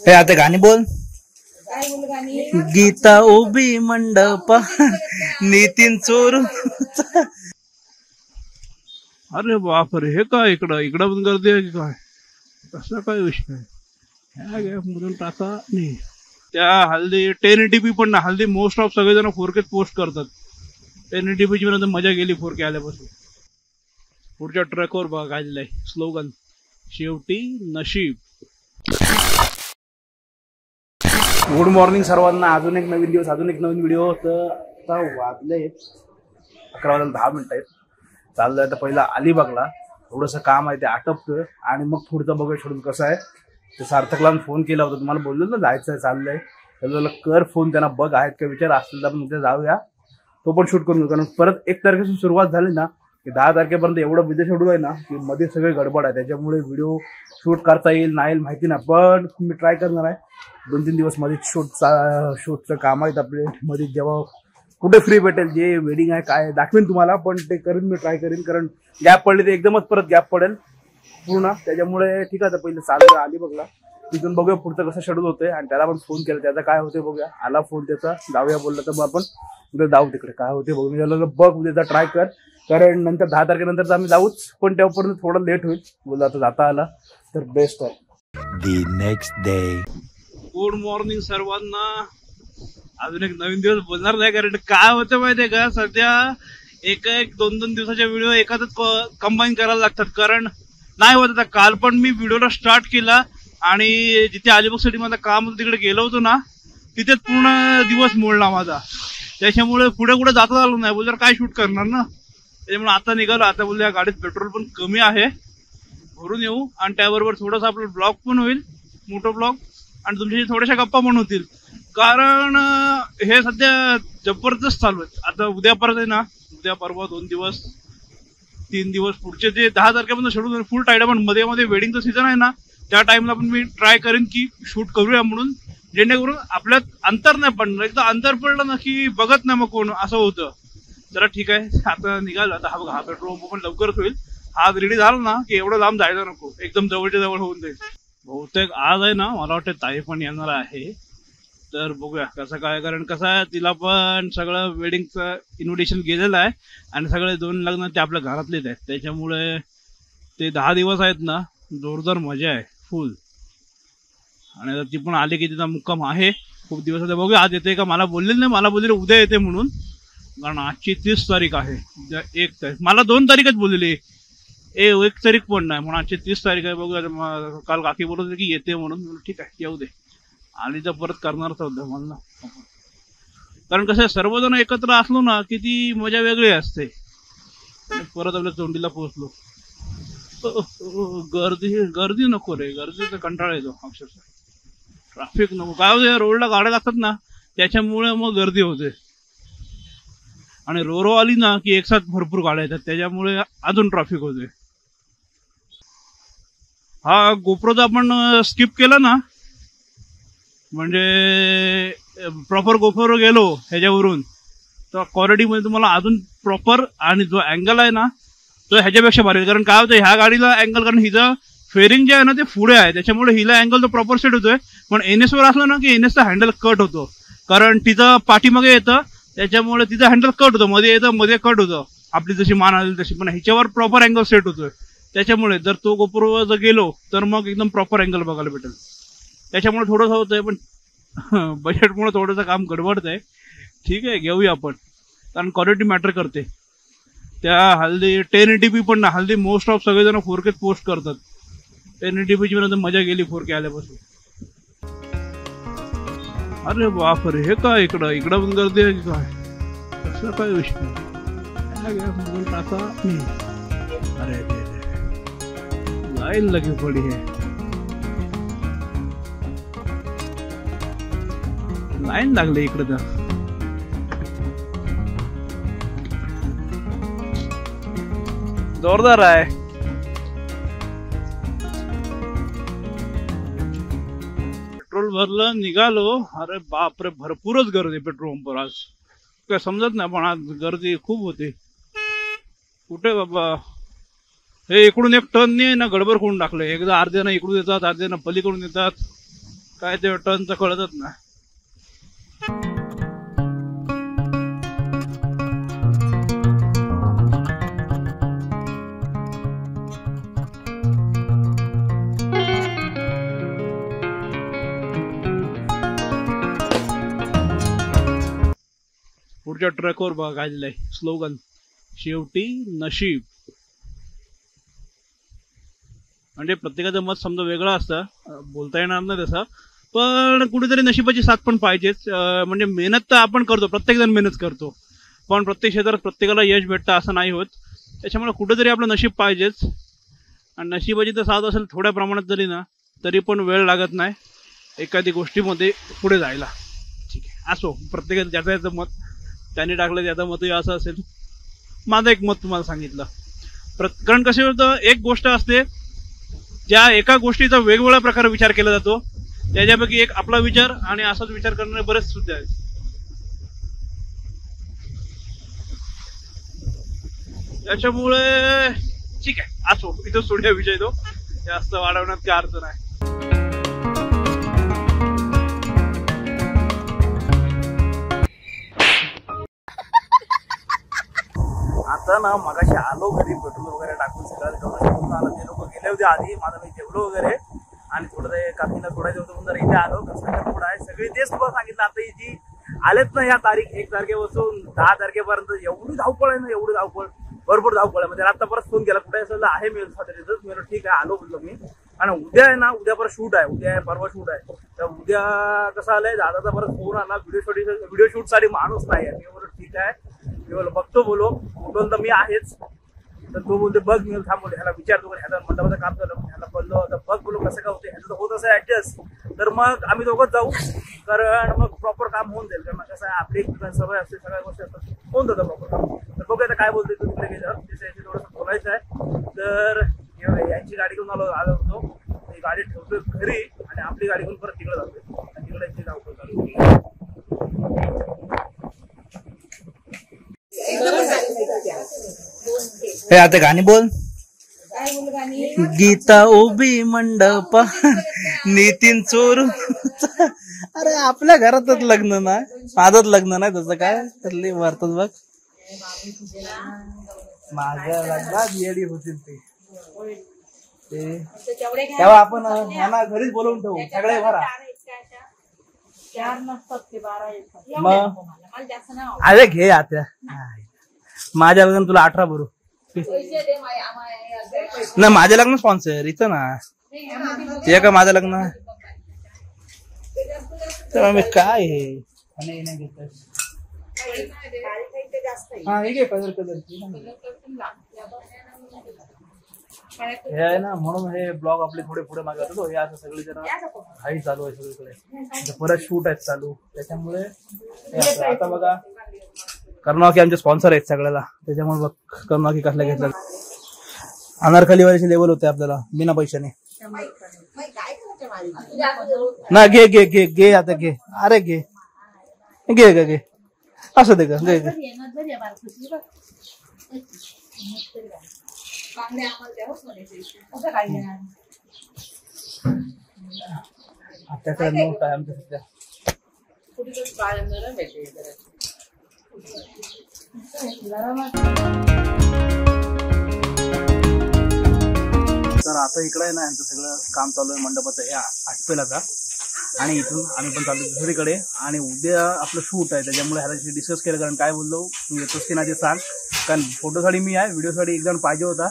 हे आता गाणी बोल. गीता उभी मंडप नितीन चोर. अरे बापरे, हे काय इकडं पण गर्दी आहे की काय? कसा काय विषय म्हणून टाका नाही. त्या हल्दी 1080p पण ना, हल्दी मोस्ट ऑफ सगळेजण 4K पोस्ट करतात. 1080p ची मजा गेली 4K आल्यापासून. पुढच्या ट्रॅकवर बघा काय दिलंय स्लोगन, शेवटी नशीब. गुड मॉर्निंग सर्वांना. अजून एक नवीन दिवस, अजून एक नवीन व्हिडिओ. तर आता वाजले 11:10 आहेत. चाललंय तर पहिला अलिबागला थोडंसं काम आहे ते आटपतोय आणि मग पुढचं बघूया शेड्यूल कसं आहे ते. सार्थकला फोन केला होता, तुम्हाला बोललो ना जायचं आहे चाललंय. त्याला कर फोन, त्यांना बघ आहेत का विचार, असतील तर आपण उद्या जाऊया, तो पण शूट करून घेऊ. कारण परत 1 तारखेपासून सुरुवात झाली ना की 10 तारखेपर्यंत एवढं बिझी शेड्यूल आहे ना की मध्ये सगळे गडबड आहे. त्याच्यामुळे व्हिडिओ शूट करता येईल नाही माहिती नाही, पण मी ट्राय करणार आहे. 2-3 दिवस मध्ये शूटचं काम आहेत आपले. मध्ये जेव्हा कुठे फ्री भेटेल, जे वेडिंग आहे काय दाखवेन तुम्हाला, पण ते करीन मी, ट्राय करीन. कारण गॅप पडले तर एकदमच परत गॅप पडेल पूर्ण. त्याच्यामुळे ठीक आहे, पहिले चालू आली बघला, तिथून बघूया पुढचं कसं शेड्यूल होतंय. आणि त्याला पण फोन केला, त्याचा काय होते बघूया. आला फोन त्याचा, जाऊया बोलला तर मग आपण उद्या जाऊ तिकडे, काय होते बघू. मी त्याला बघ उद्याचा ट्राय कर, कारण नंतर 10 तारखेनंतर आम्ही जाऊच, पण तेव्हापर्यंत थोडं लेट होईल. बोलला आता जाता आला तर बेस्ट आहे. The next day. Good morning सर्वांना. अजून एक नवीन दिवस बोलणार नाही, कारण काय होतं माहितीये का, सध्या एक 2-2 दिवसाच्या व्हिडिओ एखादच कंबाईन करायला लागतात. कारण नाही होत. आता काल पण मी व्हिडिओला स्टार्ट केला आणि जिथे अलिबाग सिटी माझं काम होतं तिकडे गेलो होतो ना, तिथेच पूर्ण दिवस मोडला माझा. त्याच्यामुळे पुढे कुठे जाता आलो नाही. बोलल्यावर काय शूट करणार ना, त्याच्यामुळे आता निघालो. आता बोलले या गाडीत पेट्रोल पण कमी आहे, भरून येऊ आणि त्याबरोबर थोडंसं आपलं ब्लॉग पण होईल, मोठं ब्लॉग, आणि तुमच्याशी थोड्याशा गप्पा पण होतील. कारण हे सध्या जबरदस्त चालू आहे. आता उद्या परत आहे ना, उद्या परवा 2 दिवस 3 दिवस पुढचे जे 10 तारखेपासून शेड्यूल फुल टाईट आहे. पण मध्ये मध्ये वेडिंगचं सीझन आहे ना, त्या टाइमला पण मी ट्राय करेन की शूट करूया म्हणून, जेणेकरून आपल्यात अंतर नाही पडणार. एकदा अंतर पडलं ना की बघत नाही मग कोण, असं होतं. जरा ठीक आहे, आता निघालो. आता हा बघा, हा पेट्रोल पंप पण लवकरच होईल. हा रेडी झाला ना की एवढं लांब जायचं नको, एकदम जवळच्या जवळ होऊन जाईल. बहुतेक आज आहे ना, मला वाटतं ताई पण येणार आहे. तर बघूया कसं काय, कारण कसं आहे, तिला पण सगळं वेडिंगचं इन्व्हिटेशन गेलेलं आहे आणि सगळे 2 लग्न ते आपल्या घरातलेच आहेत. त्याच्यामुळे ते 10 दिवस आहेत ना, जोरदार मजा आहे फुल. आणि आता ती पण आली की तिचा मुक्काम आहे खूप दिवस. बघूया आज येते का. मला बोललेलं नाही, मला बोललेलं उद्या येते म्हणून, कारण आजची 30 तारीख आहे. 1 तारीख मला 2 तारीखच बोललेली, 1 तारीख पण नाही म्हणून आजची 30 तारीख आहे. बघूया, काल काकी बोलत होती की येते म्हणून. ठीक आहे, येऊ दे. आली तर परत करणारच होतं मला ना, कारण कसं सर्वजण एकत्र असलो ना की ती मजा वेगळी असते. परत आपल्या तोंडीला पोहोचलो. गर्दी नको रे, गर्दीचा कंटाळा येतो अक्षरशः. ट्रॅफिक नको. काय होतं, रोडला गाड्या लागतात ना, त्याच्यामुळे मग गर्दी होते. आणि रोरो आली ना की एकसाथ भरपूर गाड्या येतात, त्याच्यामुळे अजून ट्रॅफिक होते. हा गोप्रोचा आपण स्किप केला ना, म्हणजे प्रॉपर गोप्रो गेलो ह्याच्यावरून, तर क्वालिटीमध्ये तुम्हाला अजून प्रॉपर, आणि जो अँगल आहे ना तो ह्याच्यापेक्षा भारी. कारण काय होतं, ह्या गाडीला अँगल, कारण हिचं फेरिंग जे आहे ना ते पुढे आहे, त्याच्यामुळे हिला अँगल तो प्रॉपर सेट होतोय. पण NS वर असलं ना की NSचा हँडल कट होतो, कारण तिचं पाठीमागे येतं, त्याच्यामुळे तिचं हँडल कट होतं, मध्ये येतं, मध्ये कट होतं, आपली जशी मान आली तशी. पण ह्याच्यावर प्रॉपर अँगल सेट होतोय, त्याच्यामुळे जर तो गोप्रो जर गेलो तर मग एकदम प्रॉपर अँगल बघायला भेटेल. त्याच्यामुळे थोडंसं होतंय, पण बजेटमुळे थोडंसं काम गडबडतंय. ठीक आहे, घेऊया आपण, कारण क्वालिटी मॅटर करते. त्या हल्दी 1080p पण ना, हल्दी मोस्ट ऑफ सगळेजण 4K पोस्ट करतात. 1080p ची मजा गेली 4K आल्यापासून. अरे बापरे, हे काय इकडं पण गर्दी आहे की काय? कसं काय विषय टाका नाही. अरे लाईन लगी पडी है, लाईन लागले इकडे तर. जोरदार आहे. पेट्रोल भरलं, निघालो. अरे बापरे, भरपूरच गर्दी पेट्रोल पंपवर आज. काय समजत नाही, पण आज गर्दी खूप होती. कुठे बाबा, हे इकडून एक टर्न नाही ना, गडबड करून टाकले. एकदा अर्ध्यानं इकडून येतात, अर्ध्यानं पलीकडून येतात. काय ते टर्नचं कळतच ना. पुढच्या ट्रकवर बघा आलेलं आहे स्लोगन, शेवटी नशीब. म्हणजे प्रत्येकाचं मत समजा वेगळं असतं, बोलता येणार नाही तसं, पण कुठेतरी नशिबाची साथ पण पाहिजेच. म्हणजे मेहनत तर आपण करतो, प्रत्येक जण मेहनत करतो, पण प्रत्येक क्षेत्रात प्रत्येकाला यश भेटतं असं नाही होत. त्याच्यामुळे कुठेतरी आपलं नशीब पाहिजेच. आणि नशिबाची तर साथ असेल थोड्या प्रमाणात जरी ना, तरी पण वेळ लागत नाही एखादी गोष्टीमध्ये पुढे जायला. ठीक आहे, असो, प्रत्येकाचं ज्याचं याचं मत त्यांनी टाकलं, त्याचं मतही असं असेल. माझं एक मत तुम्हाला सांगितलं. कारण कसे होतं, एक गोष्ट असते ज्या एका गोष्टीचा वेगवेगळ्या प्रकारे विचार केला जातो, त्याच्यापैकी एक आपला विचार आणि असाच विचार करणारे बरेच सुद्धा आहेत. त्याच्यामुळे ठीक आहे, असो, इथं सोडूया विषय, तो जास्त वाढवण्यात काय अर्थ नाही. आता ना मगाशी आलो घरी, पेट्रोल वगैरे टाकून सगळं आलं. ते लोक गेले होते आधी, माझं मी जेवलो वगैरे आणि थोडं ते काकीला सोडायचं होतं म्हणून जरा इथे आलो. कसं थोडं आहे, सगळी तेच तुला सांगितलं. आता जी आलेत ना या तारीख 1 तारखेपासून 10 तारखेपर्यंत एवढी धावपळ आहे ना, एवढी धावपळ, भरपूर धावपळ आहे. म्हणजे आता परत फोन केला, कुठे असं आहे मी तिथंच. मी ठीक आहे, आलो बोललो मी. आणि उद्या आहे ना, उद्या परत शूट आहे, उद्या आहे, परवा शूट आहे. तर उद्या कसं आलंय, दादाचा परत फोन आला, व्हिडिओ शूट साठी माणूस नाही आहे. मी बोललो ठीक आहे, मी बोललो बघतो, बोलो उठून तर मी आहेच. तर तो बोलतो बघ, मी थांबवलं, ह्याला विचारतो, ह्याला मंडपाचं काम झालं, ह्याला बोललो तर बघ, बोलो कसं काय होतं, ह्याचं होत असं ऍडजस्ट, तर मग आम्ही दोघंच जाऊ, कारण मग प्रॉपर काम होऊन जाईल. कारण कसं आहे, आपली सवय असते, सगळ्या गोष्टी असतात, होऊन जातं प्रॉपर काम. तर बघूया काय बोलतोय तू तिकडे गेल्यावर, त्याच्याशी थोडंसं बोलायचं आहे. तर यांची गाडी घेऊन आलो होतो, ती गाडी ठेवतोय घरी आणि आपली गाडी घेऊन परत तिकडे जातोय आणि तिकडे यांची धावपळ चालू. हे आता गाणी बोल. गीता उभी मंडप, नितीन चोर. अरे आपल्या घरातच लग्न ना, माझंच लग्न नाही तसं काय ठरली वार्ताच बघ. माझ्या लग्नात येडी होतील ते तेव्हा आपण यांना घरीच बोलवून ठेवू, सगळे भरा. मग अरे घे आता, माझ्या लग्न तुला 18 भरू ना. माझ्या लग्न स्पॉन्सर इथं ना, ते का माझं लग्न तर मी काय हे हा हे घे कलर हे आहे ना, म्हणून हे ब्लॉग आपले थोडे पुढे मागे होतो. हे असं सगळी जण घाई चालू आहे सगळीकडे, परत शूट आहेत चालू, त्याच्यामुळे आता बघा कर्नावकी आमचे स्पॉन्सर आहेत सगळ्याला, त्याच्यामुळे बघ कर्नावकी कसल्या घेतलं. अनारखालीवाल्याचे लेवल होते आपल्याला बिना पैशाने ना. घे घे घे घे आता घे, अरे घे घे घे घे, असं दे घे घे. आत्याकडे नोट आहे आमच्या सध्या. तर आता इकडे आहे ना, यांचं सगळं काम चालू आहे मंडपाचं, हे आटपेल आता. आणि इथून आम्ही पण चालू दुसरीकडे, आणि उद्या आपलं शूट आहे, त्याच्यामुळे ह्याला डिस्कस केलं. कारण काय बोललो, तू येतोस की नाही ते सांग, कारण फोटोसाठी मी आहे, व्हिडिओसाठी एक जण पाहिजे होता.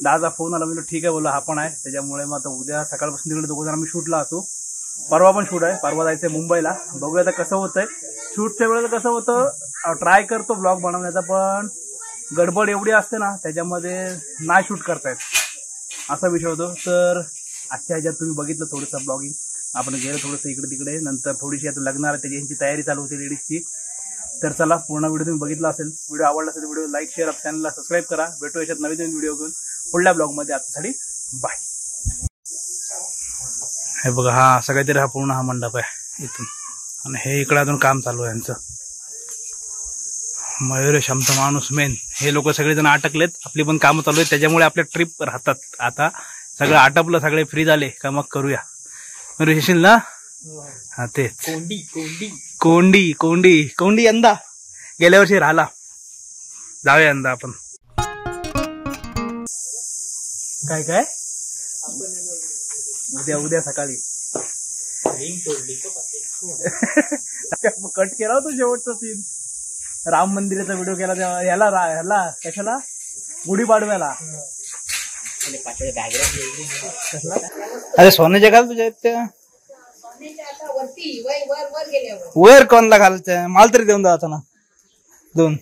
दादा फोन आला, मी ठीक आहे बोललो, हा पण आहे. त्याच्यामुळे मग आता उद्या सकाळपासून तिकडे दोघं जण आम्ही शूटला असू. परवा पण शूट आहे, परवा जायचंय मुंबईला. बघूया आता कसं होतंय. शूटच्या वेळेला कसं होतं, ट्राय करतो ब्लॉग बनवण्याचा, पण गडबड एवढी असते ना, त्याच्यामध्ये नाही शूट करतायत, असा विषय होतो. तर आजच्या ह्याच्यात तुम्ही बघितलं थोडंसं ब्लॉगिंग, आपण गेलो थोडंसं इकडे तिकडे. नंतर थोडीशी आता लग्नाला त्याची तयारी चालू होती लेडीजची. तर चला, पूर्ण व्हिडिओ तुम्ही बघितला असेल. व्हिडिओ आवडला असेल व्हिडिओ लाईक शेअर, चॅनलला सबस्क्राईब करा. भेटू याच्यात नवीन व्हिडिओ घेऊन पुढल्या ब्लॉगमध्ये. आतासाठी बाय. हे बघा, हा असं काहीतरी हा पूर्ण हा मंडप आहे इथून, आणि हे इकडे अजून काम चालू आहे यांचं. मयुरेश आमचा माणूस मेन. हे लोक सगळेजण अटकलेत, आपली पण कामं चालू आहेत, त्याच्यामुळे आपल्या ट्रिप राहतात. आता सगळं आटपलं, सगळे फ्री झाले का मग करूया. मयुरेश येशील ना? हा तेच कोंडी कोंडी कोंडी कोंडी कोंडी यंदा गेल्या वर्षी राहिला. जाऊया यंदा आपण. काय काय उद्या उद्या सकाळी कट केला होता शेवटचा सीन. राम मंदिराचा व्हिडिओ केला तेव्हा ह्याला ह्याला कशाला गुढीपाडव्याला. अरे सोन्याच्या घाल तुझ्या त्या वर कोणला घालायचं माल तरी देऊन द्या आता ना 2